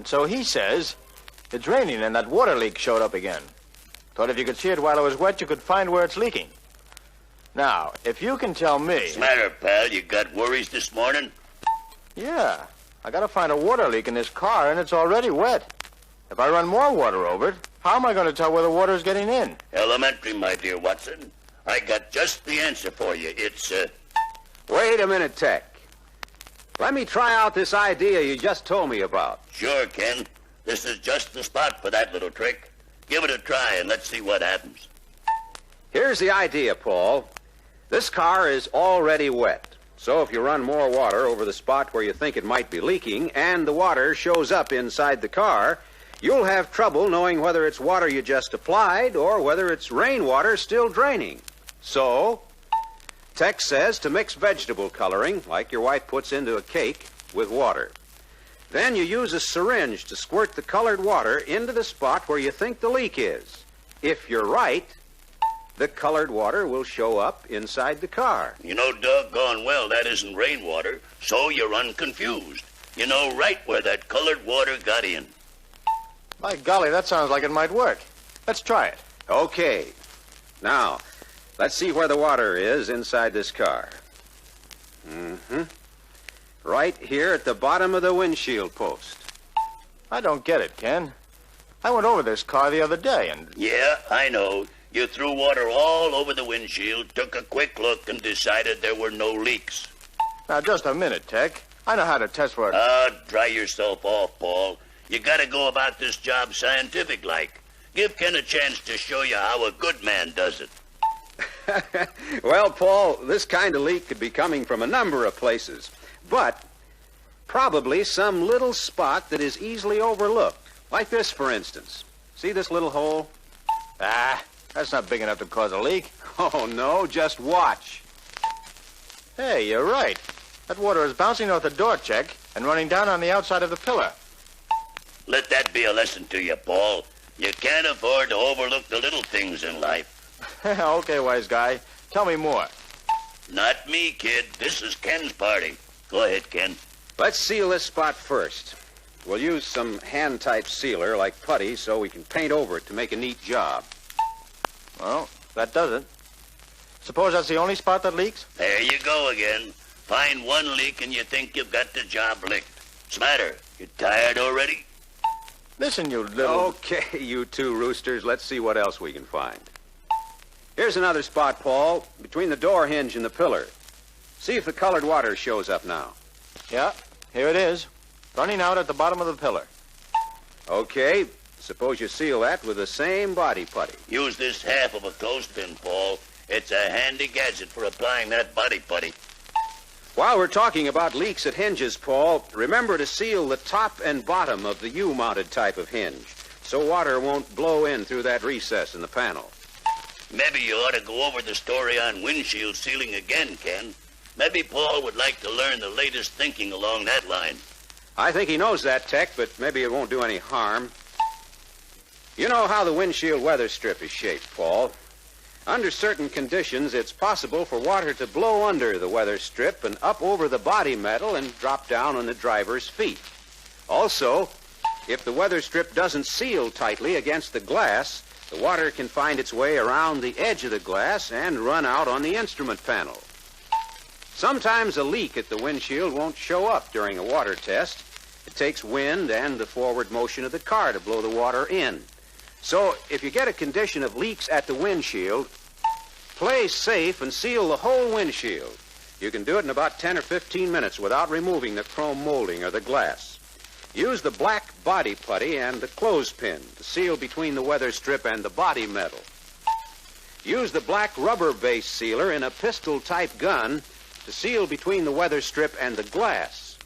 And so he says it's raining and that water leak showed up again. Thought if you could see it while it was wet, you could find where it's leaking. Now, if you can tell me... What's the matter, pal? You got worries this morning? Yeah. I gotta find a water leak in this car, and it's already wet. If I run more water over it, how am I going to tell where the water's getting in? Elementary, my dear Watson. I got just the answer for you. It's, Wait a minute, Tech. Let me try out this idea you just told me about. Sure, Ken. This is just the spot for that little trick. Give it a try and let's see what happens. Here's the idea, Paul. This car is already wet. So if you run more water over the spot where you think it might be leaking and the water shows up inside the car, you'll have trouble knowing whether it's water you just applied or whether it's rainwater still draining. So, Tech says to mix vegetable coloring, like your wife puts into a cake, with water. Then you use a syringe to squirt the colored water into the spot where you think the leak is. If you're right, the colored water will show up inside the car. You know doggone well that isn't rainwater, so you're unconfused. You know right where that colored water got in. By golly, that sounds like it might work. Let's try it. Okay. Now, let's see where the water is inside this car. Right here at the bottom of the windshield post. I don't get it, Ken. I went over this car the other day and... Yeah, I know. You threw water all over the windshield, took a quick look, and decided there were no leaks. Now, just a minute, Tech. I know how to test for it. Dry yourself off, Paul. You gotta go about this job scientific-like. Give Ken a chance to show you how a good man does it. Well, Paul, this kind of leak could be coming from a number of places, but probably some little spot that is easily overlooked. Like this, for instance. See this little hole? That's not big enough to cause a leak. Oh, no, just watch. Hey, you're right. That water is bouncing off the door check and running down on the outside of the pillar. Let that be a lesson to you, Paul. You can't afford to overlook the little things in life. Okay, wise guy. Tell me more. Not me, kid. This is Ken's party. Go ahead, Ken. Let's seal this spot first. We'll use some hand-type sealer like putty so we can paint over it to make a neat job. Well, that does it. Suppose that's the only spot that leaks? There you go again. Find one leak and you think you've got the job licked. What's the matter? You tired already? Listen, you little... Okay, you two roosters. Let's see what else we can find. Here's another spot, Paul, between the door hinge and the pillar. See if the colored water shows up now. Yeah, here it is. Running out at the bottom of the pillar. Okay, suppose you seal that with the same body putty. Use this half of a clothespin, Paul. It's a handy gadget for applying that body putty. While we're talking about leaks at hinges, Paul, remember to seal the top and bottom of the U-mounted type of hinge so water won't blow in through that recess in the panel. Maybe you ought to go over the story on windshield sealing again, Ken. Maybe Paul would like to learn the latest thinking along that line. I think he knows that, Tech, but maybe it won't do any harm. You know how the windshield weather strip is shaped, Paul. Under certain conditions, it's possible for water to blow under the weather strip and up over the body metal and drop down on the driver's feet. Also, if the weather strip doesn't seal tightly against the glass, the water can find its way around the edge of the glass and run out on the instrument panel. Sometimes a leak at the windshield won't show up during a water test. It takes wind and the forward motion of the car to blow the water in. So if you get a condition of leaks at the windshield, play safe and seal the whole windshield. You can do it in about 10 or 15 minutes without removing the chrome molding or the glass. Use the black body putty and the clothespin to seal between the weather strip and the body metal. Use the black rubber base sealer in a pistol-type gun to seal between the weather strip and the glass.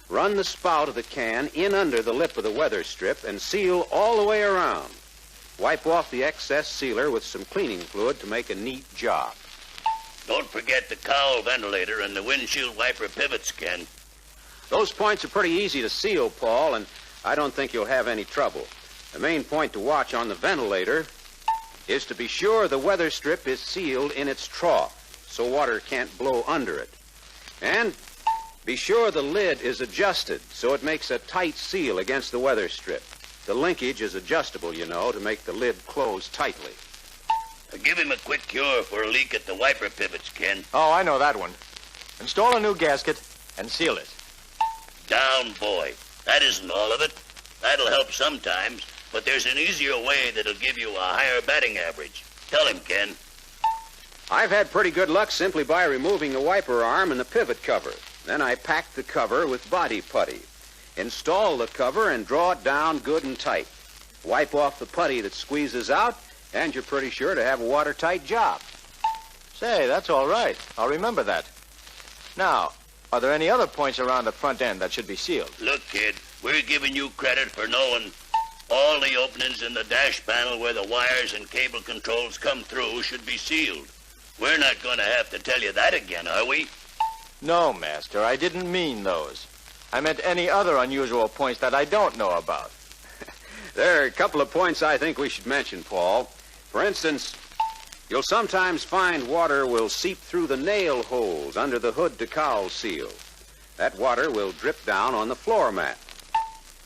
Run the spout of the can in under the lip of the weather strip and seal all the way around. Wipe off the excess sealer with some cleaning fluid to make a neat job. Don't forget the cowl ventilator and the windshield wiper pivots, Ken. Those points are pretty easy to seal, Paul, and I don't think you'll have any trouble. The main point to watch on the ventilator is to be sure the weather strip is sealed in its trough so water can't blow under it. And Be sure the lid is adjusted so it makes a tight seal against the weather strip. The linkage is adjustable, you know, to make the lid close tightly. Give him a quick cure for a leak at the wiper pivots, Ken. Oh, I know that one. Install a new gasket and seal it. Down, boy. That isn't all of it. That'll help sometimes, but there's an easier way that'll give you a higher batting average. Tell him, Ken. I've had pretty good luck simply by removing the wiper arm and the pivot cover. Then I pack the cover with body putty. Install the cover and draw it down good and tight. Wipe off the putty that squeezes out, and you're pretty sure to have a watertight job. Say, that's all right. I'll remember that. Now, are there any other points around the front end that should be sealed? Look, kid, we're giving you credit for knowing all the openings in the dash panel where the wires and cable controls come through should be sealed. We're not going to have to tell you that again, are we? No, Master, I didn't mean those. I meant any other unusual points that I don't know about. There are a couple of points I think we should mention, Paul. For instance, you'll sometimes find water will seep through the nail holes under the hood to cowl seal. That water will drip down on the floor mat.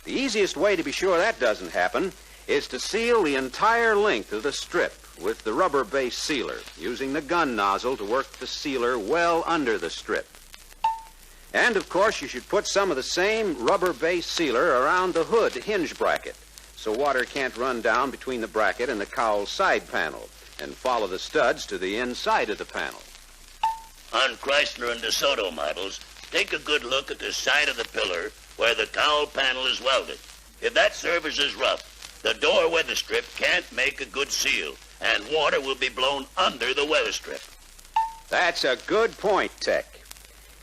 The easiest way to be sure that doesn't happen is to seal the entire length of the strip with the rubber-based sealer, using the gun nozzle to work the sealer well under the strip. And, of course, you should put some of the same rubber-based sealer around the hood hinge bracket so water can't run down between the bracket and the cowl side panel, and follow the studs to the inside of the panel. On Chrysler and DeSoto models, take a good look at the side of the pillar where the cowl panel is welded. If that surface is rough, the door weather strip can't make a good seal, and water will be blown under the weather strip. That's a good point, Tech.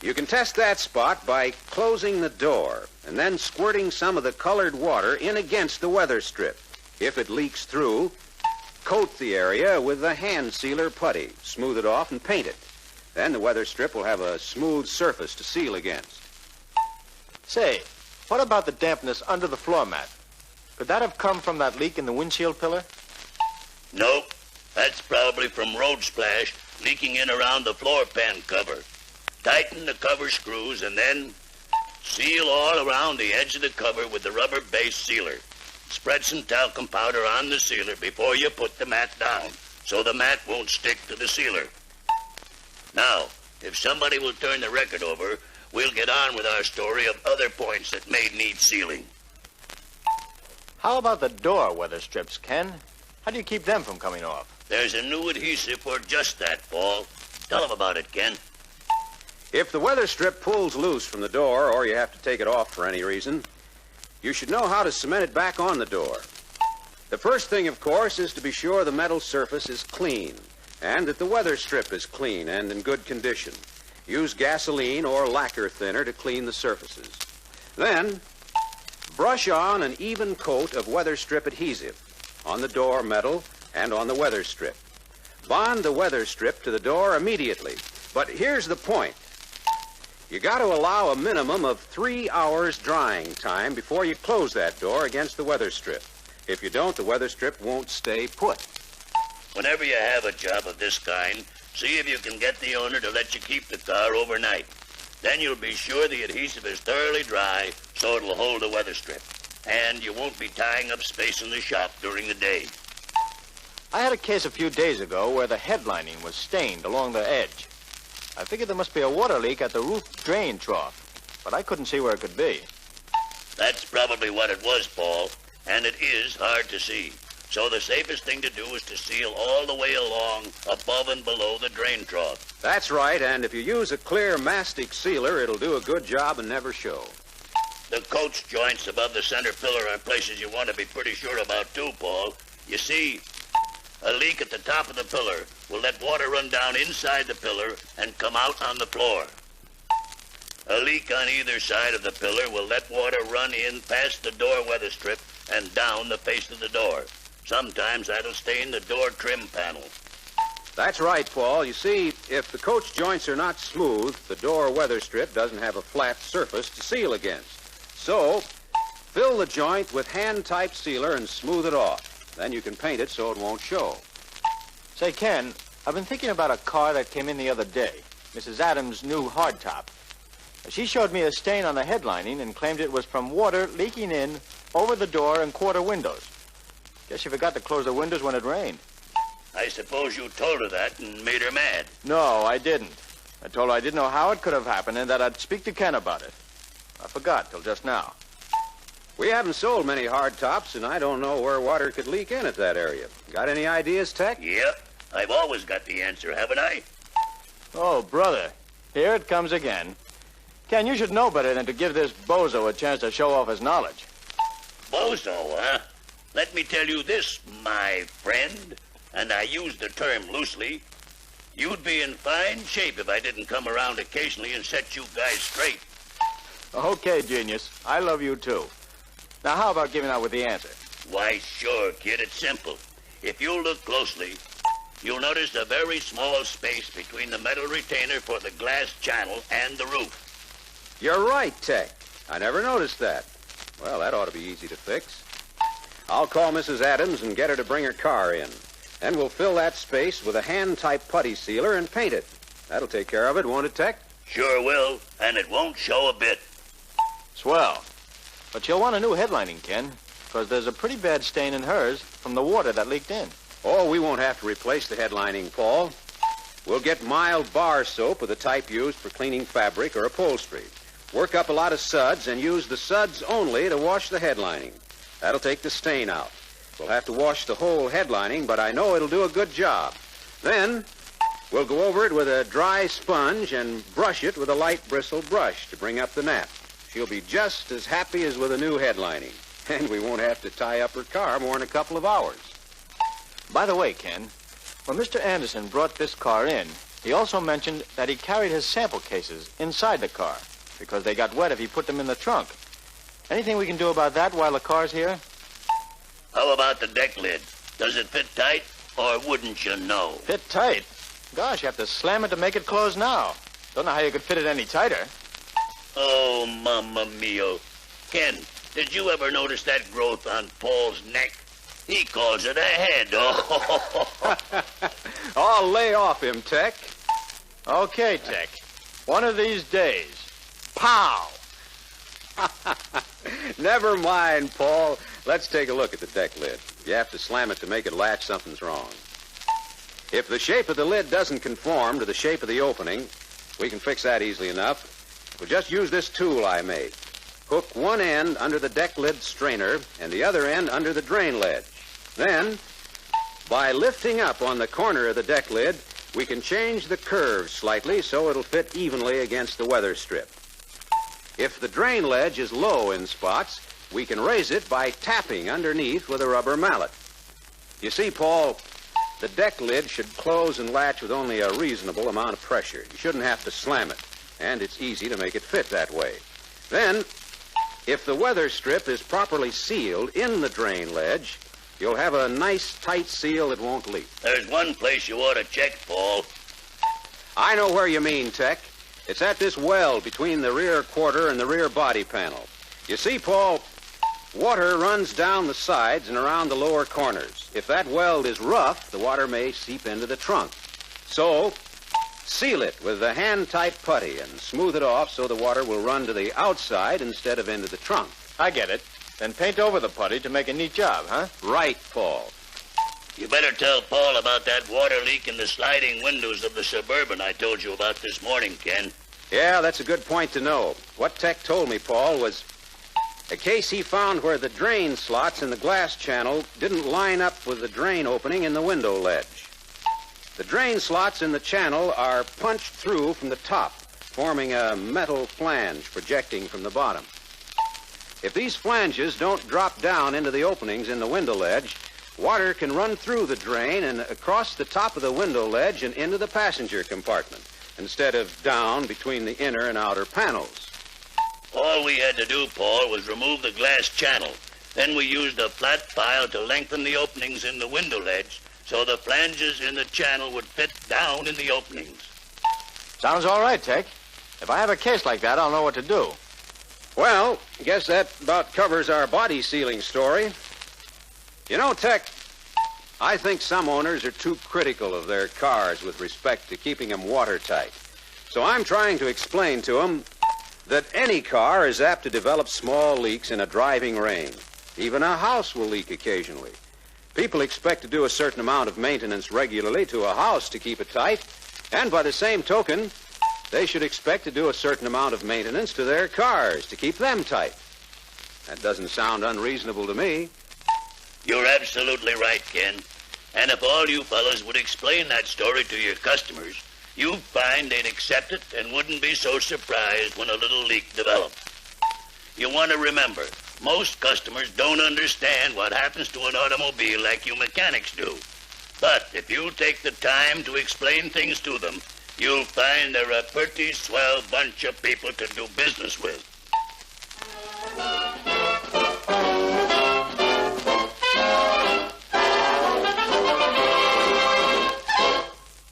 You can test that spot by closing the door and then squirting some of the colored water in against the weather strip. If it leaks through, coat the area with the hand sealer putty, smooth it off, and paint it. Then the weather strip will have a smooth surface to seal against. Say, what about the dampness under the floor mat? Could that have come from that leak in the windshield pillar? Nope. That's probably from road splash leaking in around the floor pan cover. Tighten the cover screws and then seal all around the edge of the cover with the rubber-based sealer. Spread some talcum powder on the sealer before you put the mat down, so the mat won't stick to the sealer. Now, if somebody will turn the record over, we'll get on with our story of other points that may need sealing. How about the door weather strips, Ken? How do you keep them from coming off? There's a new adhesive for just that, Paul. Tell them about it, Ken. If the weather strip pulls loose from the door, or you have to take it off for any reason, you should know how to cement it back on the door. The first thing, of course, is to be sure the metal surface is clean and that the weather strip is clean and in good condition. Use gasoline or lacquer thinner to clean the surfaces. Then, brush on an even coat of weather strip adhesive on the door metal and on the weather strip. Bond the weather strip to the door immediately. But here's the point. You got to allow a minimum of 3 hours drying time before you close that door against the weather strip. If you don't, the weather strip won't stay put. Whenever you have a job of this kind, see if you can get the owner to let you keep the car overnight. Then you'll be sure the adhesive is thoroughly dry so it'll hold the weather strip. And you won't be tying up space in the shop during the day. I had a case a few days ago where the headlining was stained along the edge. I figured there must be a water leak at the roof drain trough, but I couldn't see where it could be. That's probably what it was, Paul, and it is hard to see. So the safest thing to do is to seal all the way along, above and below the drain trough. That's right, and if you use a clear mastic sealer, it'll do a good job and never show. The coach joints above the center pillar are places you want to be pretty sure about too, Paul. You see, a leak at the top of the pillar will let water run down inside the pillar and come out on the floor. A leak on either side of the pillar will let water run in past the door weather strip and down the face of the door. Sometimes that'll stain the door trim panel. That's right, Paul. You see, if the coach joints are not smooth, the door weather strip doesn't have a flat surface to seal against. So, fill the joint with hand-type sealer and smooth it off. Then you can paint it so it won't show. Say, Ken, I've been thinking about a car that came in the other day. Mrs. Adams' new Hardtop. She showed me a stain on the headlining and claimed it was from water leaking in over the door and quarter windows. Guess she forgot to close the windows when it rained. I suppose you told her that and made her mad. No, I didn't. I told her I didn't know how it could have happened and that I'd speak to Ken about it. I forgot till just now. We haven't sold many hardtops, and I don't know where water could leak in at that area. Got any ideas, Tech? Yep. I've always got the answer, haven't I? Oh, brother. Here it comes again. Ken, you should know better than to give this bozo a chance to show off his knowledge. Bozo, huh? Let me tell you this, my friend, and I use the term loosely. You'd be in fine shape if I didn't come around occasionally and set you guys straight. Okay, genius. I love you, too. Now, how about giving out with the answer? Why, sure, kid, it's simple. If you look closely, you'll notice a very small space between the metal retainer for the glass channel and the roof. You're right, Tech. I never noticed that. Well, that ought to be easy to fix. I'll call Mrs. Adams and get her to bring her car in. Then we'll fill that space with a hand-type putty sealer and paint it. That'll take care of it, won't it, Tech? Sure will, and it won't show a bit. Swell. But you'll want a new headlining, Ken, because there's a pretty bad stain in hers from the water that leaked in. Oh, we won't have to replace the headlining, Paul. We'll get mild bar soap of the type used for cleaning fabric or upholstery. Work up a lot of suds and use the suds only to wash the headlining. That'll take the stain out. We'll have to wash the whole headlining, but I know it'll do a good job. Then we'll go over it with a dry sponge and brush it with a light bristle brush to bring up the nap. She'll be just as happy as with a new headlining. And we won't have to tie up her car more than a couple of hours. By the way, Ken, when Mr. Anderson brought this car in, he also mentioned that he carried his sample cases inside the car because they got wet if he put them in the trunk. Anything we can do about that while the car's here? How about the deck lid? Does it fit tight, or wouldn't you know? Fit tight? Gosh, you have to slam it to make it close now. Don't know how you could fit it any tighter. Oh, mamma mia. Ken, did you ever notice that growth on Paul's neck? He calls it a head. Oh, I'll lay off him, Tech. Okay, Tech. One of these days. Pow! Never mind, Paul. Let's take a look at the deck lid. If you have to slam it to make it latch, something's wrong. If the shape of the lid doesn't conform to the shape of the opening, we can fix that easily enough. We'll just use this tool I made. Hook one end under the deck lid strainer and the other end under the drain ledge. Then, by lifting up on the corner of the deck lid, we can change the curve slightly so it'll fit evenly against the weather strip. If the drain ledge is low in spots, we can raise it by tapping underneath with a rubber mallet. You see, Paul, the deck lid should close and latch with only a reasonable amount of pressure. You shouldn't have to slam it, and it's easy to make it fit that way. Then, if the weather strip is properly sealed in the drain ledge, you'll have a nice, tight seal that won't leak. there's one place you ought to check, Paul. I know where you mean, Tech. It's at this weld between the rear quarter and the rear body panel. You see, Paul, water runs down the sides and around the lower corners. If that weld is rough, the water may seep into the trunk. So, seal it with a hand-type putty and smooth it off so the water will run to the outside instead of into the trunk. I get it. Then paint over the putty to make a neat job, huh? Right, Paul. You better tell Paul about that water leak in the sliding windows of the Suburban I told you about this morning, Ken. Yeah, that's a good point to know. What Tech told me, Paul, was a case he found where the drain slots in the glass channel didn't line up with the drain opening in the window ledge. The drain slots in the channel are punched through from the top, forming a metal flange projecting from the bottom. If these flanges don't drop down into the openings in the window ledge, water can run through the drain and across the top of the window ledge and into the passenger compartment, instead of down between the inner and outer panels. All we had to do, Paul, was remove the glass channel. Then we used a flat file to lengthen the openings in the window ledge so the flanges in the channel would fit down in the openings. Sounds all right, Tech. If I have a case like that, I'll know what to do. Well, I guess that about covers our body sealing story. You know, Tech, I think some owners are too critical of their cars with respect to keeping them watertight. So I'm trying to explain to them that any car is apt to develop small leaks in a driving rain. Even a house will leak occasionally. People expect to do a certain amount of maintenance regularly to a house to keep it tight, and by the same token, they should expect to do a certain amount of maintenance to their cars to keep them tight. That doesn't sound unreasonable to me. You're absolutely right, Ken. And if all you fellas would explain that story to your customers, you'd find they'd accept it and wouldn't be so surprised when a little leak developed. You want to remember, most customers don't understand what happens to an automobile like you mechanics do. But if you take the time to explain things to them, you'll find they're a pretty swell bunch of people to do business with.